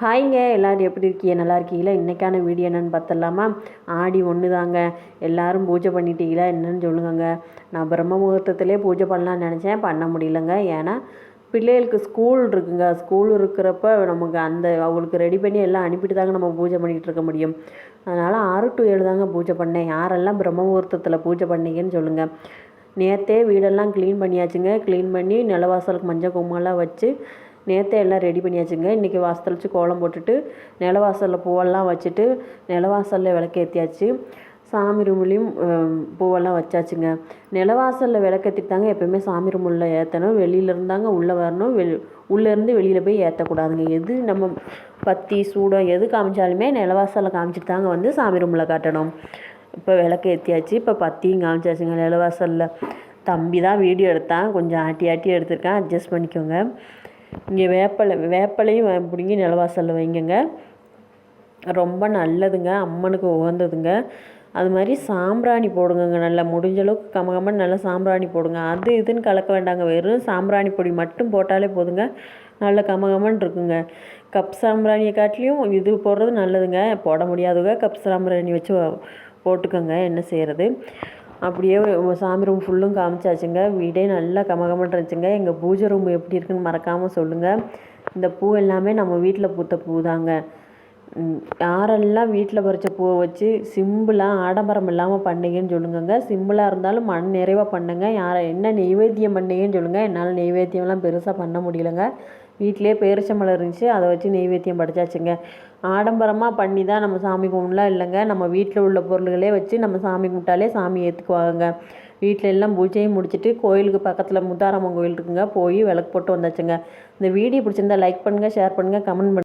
ஹாய்ங்க, எல்லோரும் எப்படி இருக்கீங்க? நல்லா இருக்கீங்களா? இன்றைக்கான வீடியோ என்னென்னு பார்த்துடலாமா? ஆடி 1 தாங்க. எல்லோரும் பூஜை பண்ணிட்டீங்களா என்னன்னு சொல்லுங்கங்க. நான் பிரம்ம முகூர்த்தத்திலே பூஜை பண்ணலான்னு நினச்சேன், பண்ண முடியலங்க. ஏன்னா பிள்ளைகளுக்கு ஸ்கூல் இருக்குங்க. ஸ்கூல் இருக்கிறப்ப நமக்கு அவங்களுக்கு ரெடி பண்ணி எல்லாம் அனுப்பிட்டு தாங்க நம்ம பூஜை பண்ணிகிட்டு இருக்க முடியும். அதனால் 6 to 7 தாங்க பூஜை பண்ணேன். யாரெல்லாம் பிரம்ம முகூர்த்தத்தில் பூஜை பண்ணீங்கன்னு சொல்லுங்கள். நேற்றே வீடெல்லாம் க்ளீன் பண்ணியாச்சுங்க. க்ளீன் பண்ணி நிலவாசலுக்கு மஞ்சள் குங்குமம்லாம் வச்சு நேற்றே எல்லாம் ரெடி பண்ணியாச்சுங்க. இன்றைக்கி வாசல் வச்சு கோலம் போட்டுட்டு நிலவாசலில் பூவெல்லாம் வச்சுட்டு நிலவாசலில் விளக்கேற்றியாச்சு. சாமி ரூம்லேயும் பூவெல்லாம் வச்சாச்சுங்க. நிலவாசலில் விளக்கேற்றிட்டு தாங்க எப்போயுமே சாமி ரூமில் ஏற்றணும். வெளியிலேருந்தாங்க உள்ளே வரணும். உள்ளேருந்து வெளியில் போய் ஏற்றக்கூடாதுங்க. எது நம்ம பத்தி சூடம் எது காமிச்சாலுமே நிலவாசலில் காமிச்சிட்டு தாங்க வந்து சாமி ரூமில் காட்டணும். இப்போ விளக்கு ஏற்றியாச்சு. இப்போ பத்தியும் காமிச்சாச்சுங்க நிலவாசலில். தம்பி தான் வீடியோ எடுத்தான், கொஞ்சம் ஆட்டி எடுத்திருக்கான், அட்ஜஸ்ட் பண்ணிக்கோங்க. இங்கே வேப்பலையும் பிடுங்கி நிலவாசலில் வைங்கங்க. ரொம்ப நல்லதுங்க, அம்மனுக்கு உகந்ததுங்க. அது மாதிரி சாம்பிராணி போடுங்க. நல்லா முடிஞ்ச அளவுக்கு கமகமன்னு நல்லா சாம்பிராணி போடுங்க. அது இதுன்னு கலக்க வேண்டாங்க, வெறும் சாம்பிராணி பொடி மட்டும் போட்டாலே போதுங்க, நல்ல கமகமன்னு இருக்குங்க. கப் சாம்பிராணியை காட்டிலையும் இது போடுறது நல்லதுங்க. போட முடியாதுங்க, கப் சாம்பிராணி வச்சு போட்டுக்கோங்க. என்ன செய்கிறது? அப்படியே சாமி ரூம் ஃபுல்லும் காமிச்சாச்சுங்க. வீடே நல்லா கமகமன்னு இருந்துச்சுங்க. எங்கள் பூஜை ரூம் எப்படி இருக்குன்னு மறக்காமல் சொல்லுங்கள். இந்த பூ எல்லாமே நம்ம வீட்டில் பூத்த பூ தாங்க. யாரெல்லாம் வீட்டில் பறித்த பூவை வச்சு சிம்பிளாக ஆடம்பரம் இல்லாமல் பண்ணீங்கன்னு சொல்லுங்கங்க. சிம்பிளாக இருந்தாலும் மண் நிறைவாக பண்ணுங்க. என்ன நெய்வேத்தியம் பண்ணீங்கன்னு சொல்லுங்கள். என்னால் நெய்வேத்தியம்லாம் பெருசாக பண்ண முடியலங்க. வீட்டிலே பேரிச்சம்பழம் இருந்துச்சு, அதை வச்சு நெய்வேத்தியம் படைச்சாச்சுங்க. ஆடம்பரமாக பண்ணி தான் நம்ம சாமி கும்பிடலாம் இல்லைங்க. நம்ம வீட்டில் உள்ள பொருள்களே வச்சு நம்ம சாமி கும்பிட்டாலே சாமி ஏற்றுக்குவாங்க. வீட்டில் எல்லாம் பூஜையும் முடிச்சுட்டு கோயிலுக்கு பக்கத்தில் முத்தாரம்மன் கோயில் இருக்குங்க, போய் விளக்கு போட்டு வந்தாச்சுங்க. இந்த வீடியோ பிடிச்சிருந்தா லைக் பண்ணுங்கள், ஷேர் பண்ணுங்கள், கமெண்ட் பண்ணுங்கள்.